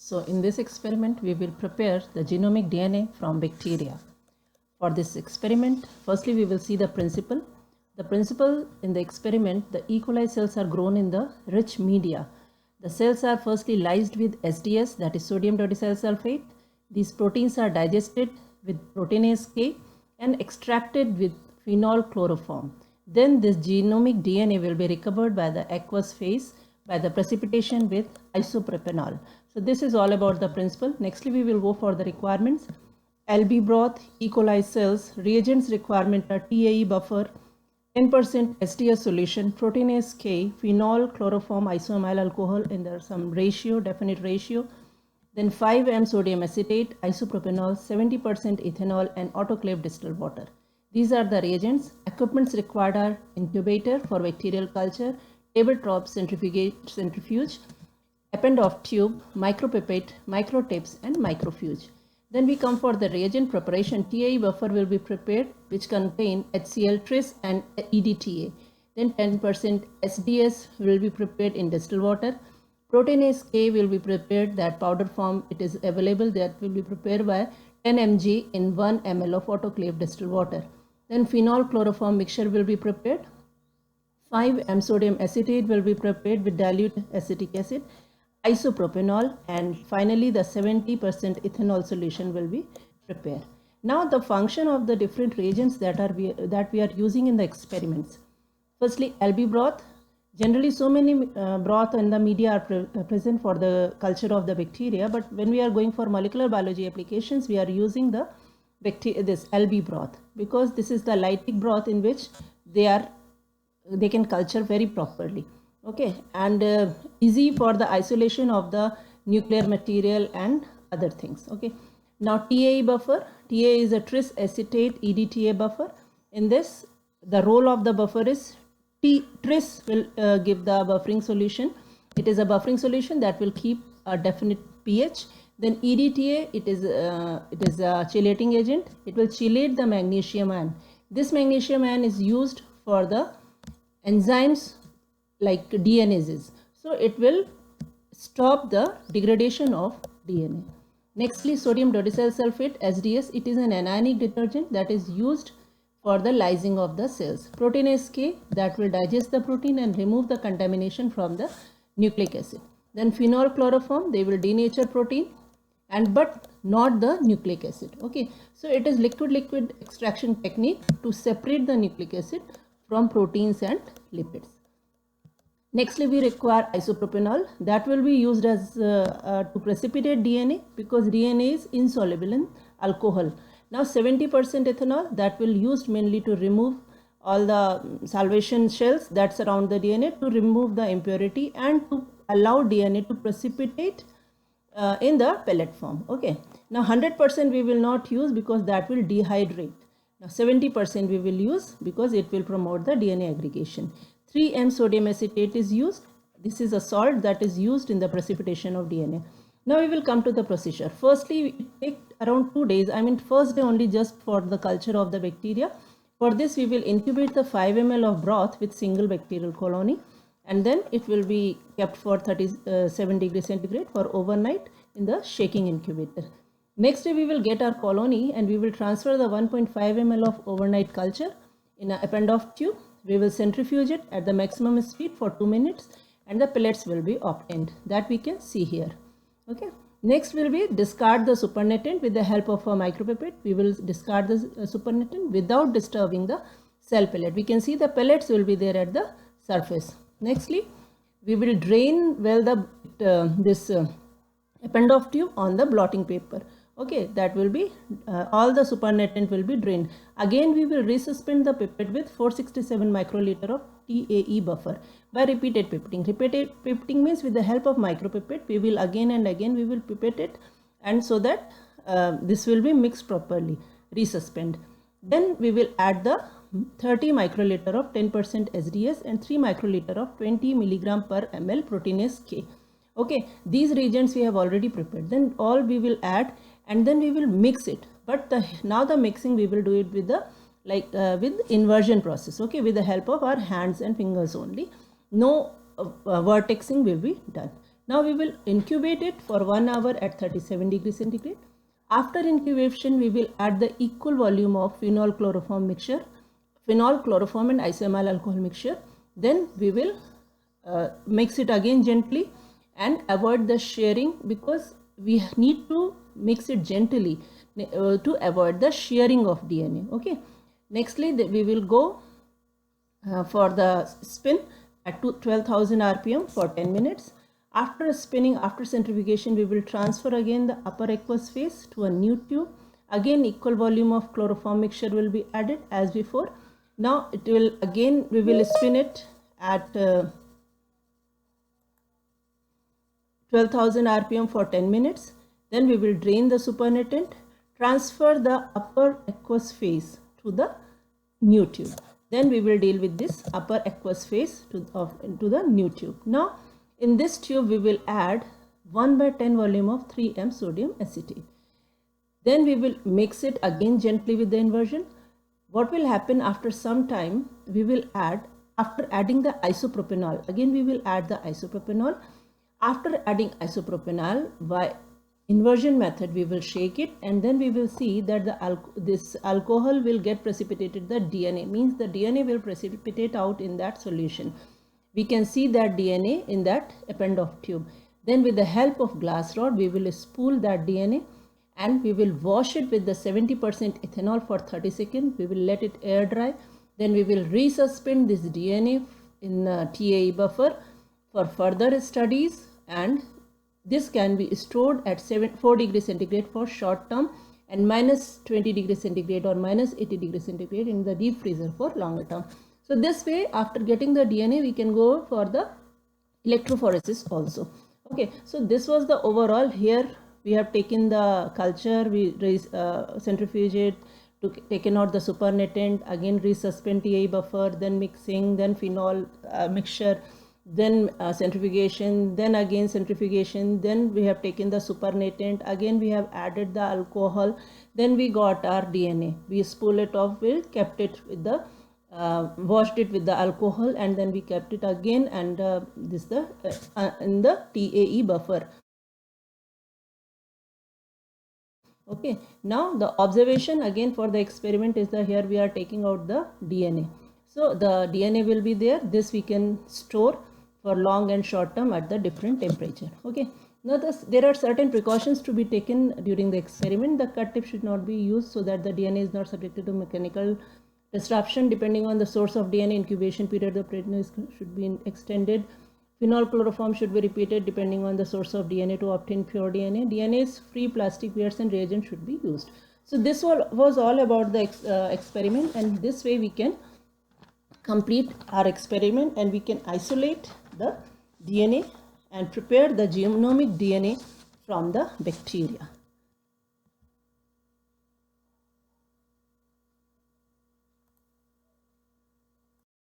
So in this experiment, we will prepare the genomic DNA from bacteria. For this experiment, firstly we will see the principle. The principle in the experiment, the E. coli cells are grown in the rich media. The cells are firstly lysed with SDS, that is sodium dodecyl sulfate. These proteins are digested with proteinase K and extracted with phenol chloroform. Then this genomic DNA will be recovered by the aqueous phase by the precipitation with isopropanol. So this is all about the principle. Nextly we will go for the requirements. LB broth, E. coli cells, reagents requirement are TAE buffer, 10% SDS solution, proteinase K, phenol chloroform isoamyl alcohol in there some ratio, definite ratio, then 5 m sodium acetate, isopropanol, 70% ethanol and autoclave distilled water. These are the reagents. Equipments required are incubator for bacterial culture, tabletop centrifuge, Eppendorf tube, micropipette, microtips and microfuge. Then we come for the reagent preparation. TAE buffer will be prepared which contain HCl, tris and EDTA. Then 10% SDS will be prepared in distilled water. Proteinase K will be prepared, that powder form it is available, that will be prepared by 10 mg in 1 ml of autoclave distilled water. Then phenol chloroform mixture will be prepared. 5 m sodium acetate will be prepared with dilute acetic acid, isopropanol, and finally the 70% ethanol solution will be prepared. Now the function of the different reagents that we are using in the experiments. Firstly, LB broth. Generally so many broth in the media are present for the culture of the bacteria, but when we are going for molecular biology applications, we are using the this LB broth because this is the lytic broth in which they can culture very properly. Okay, and easy for the isolation of the nuclear material and other things. Okay, now TAE buffer. TAE is a tris acetate EDTA buffer. In this, the role of the buffer is tris will give the buffering solution. It is a buffering solution that will keep a definite pH. Then EDTA, it is a chelating agent. It will chelate the magnesium ion. This magnesium ion is used for the enzymes like DNases. So it will stop the degradation of DNA. Nextly, sodium dodecyl sulfate, SDS. It is an anionic detergent that is used for the lysing of the cells. Proteinase K, that will digest the protein and remove the contamination from the nucleic acid. Then phenol chloroform, they will denature protein but not the nucleic acid. Okay, so it is liquid extraction technique to separate the nucleic acid from proteins and lipids. Nextly, we require isopropanol that will be used as to precipitate DNA because DNA is insoluble in alcohol. Now 70% ethanol that will used mainly to remove all the salvation shells that surround the DNA, to remove the impurity and to allow DNA to precipitate in the pellet form. Okay, now 100% we will not use because that will dehydrate. Now 70% we will use because it will promote the DNA aggregation. 3 m sodium acetate is used. This is a salt that is used in the precipitation of DNA. Now we will come to the procedure. Firstly, it takes around 2 days. I mean first day only just for the culture of the bacteria. For this we will incubate the 5 ml of broth with single bacterial colony, and then it will be kept for 37 degrees centigrade for overnight in the shaking incubator. Next day we will get our colony and we will transfer the 1.5 ml of overnight culture in an Eppendorf tube. We will centrifuge it at the maximum speed for 2 minutes and the pellets will be obtained, that we can see here. Okay. Next will be discard the supernatant with the help of a micropipette. We will discard the supernatant without disturbing the cell pellet. We can see the pellets will be there at the surface. Nextly, we will drain well this Eppendorf tube on the blotting paper. Okay, that will be all the supernatant will be drained. Again, we will resuspend the pipette with 467 microliter of TAE buffer by repeated pipetting. Repeated pipetting means with the help of micropipette, we will again and again we will pipette it, and so that this will be mixed properly. Resuspend. Then we will add the 30 microliter of 10% SDS and 3 microliter of 20 milligram per ml proteinase K. Okay, these reagents we have already prepared. Then all we will add and then we will mix it. But now the mixing we will do it with the with inversion process. Okay, with the help of our hands and fingers only. No vertexing will be done. Now we will incubate it for 1 hour at 37 degrees centigrade. After incubation, we will add the equal volume of phenol chloroform mixture, phenol chloroform and isoamyl alcohol mixture. Then we will mix it again gently and avoid the shearing, because we need to mix it gently to avoid the shearing of DNA. Okay. Nextly, we will go for the spin at 12,000 rpm for 10 minutes. After spinning, after centrifugation, we will transfer again the upper aqueous phase to a new tube. Again, equal volume of chloroform mixture will be added as before. Now it will again, we will spin it at 12,000 rpm for 10 minutes. Then we will drain the supernatant, transfer the upper aqueous phase to the new tube. Then we will deal with this upper aqueous phase to the new tube. Now in this tube we will add 1/10 volume of 3m sodium acetate. Then we will mix it again gently with the inversion. What will happen after some time, we will add, after adding the isopropanol, again we will add the isopropanol. After adding isopropanol, by inversion method we will shake it, and then we will see that this alcohol will get precipitated. The DNA means the DNA will precipitate out in that solution. We can see that DNA in that Eppendorf tube. Then with the help of glass rod, we will spool that DNA and we will wash it with the 70% ethanol for 30 seconds. We will let it air dry. Then we will resuspend this DNA in a TAE buffer for further studies, and this can be stored at 4 degrees centigrade for short term and minus 20 degrees centigrade or minus 80 degrees centigrade in the deep freezer for longer term. So this way, after getting the DNA, we can go for the electrophoresis also. Okay, so this was the overall. Here we have taken the culture, we centrifugate, taken out the supernatant, again resuspend TAE buffer, then mixing, then phenol mixture, then centrifugation, then again centrifugation, then we have taken the supernatant, again we have added the alcohol, then we got our DNA. We spool it off, we kept it with the washed it with the alcohol, and then we kept it again, and this in the TAE buffer. Okay, now the observation again for the experiment is that here we are taking out the DNA. So the DNA will be there. This we can store for long and short term at the different temperature. Okay, now there are certain precautions to be taken during the experiment. The cut tip should not be used so that the DNA is not subjected to mechanical disruption. Depending on the source of DNA, incubation period of pregnancy should be extended. Phenol chloroform should be repeated depending on the source of DNA to obtain pure DNA. DNA's free plastic wares and reagents should be used. So this was all about the experiment, and this way we can complete our experiment and we can isolate the DNA and prepare the genomic DNA from the bacteria.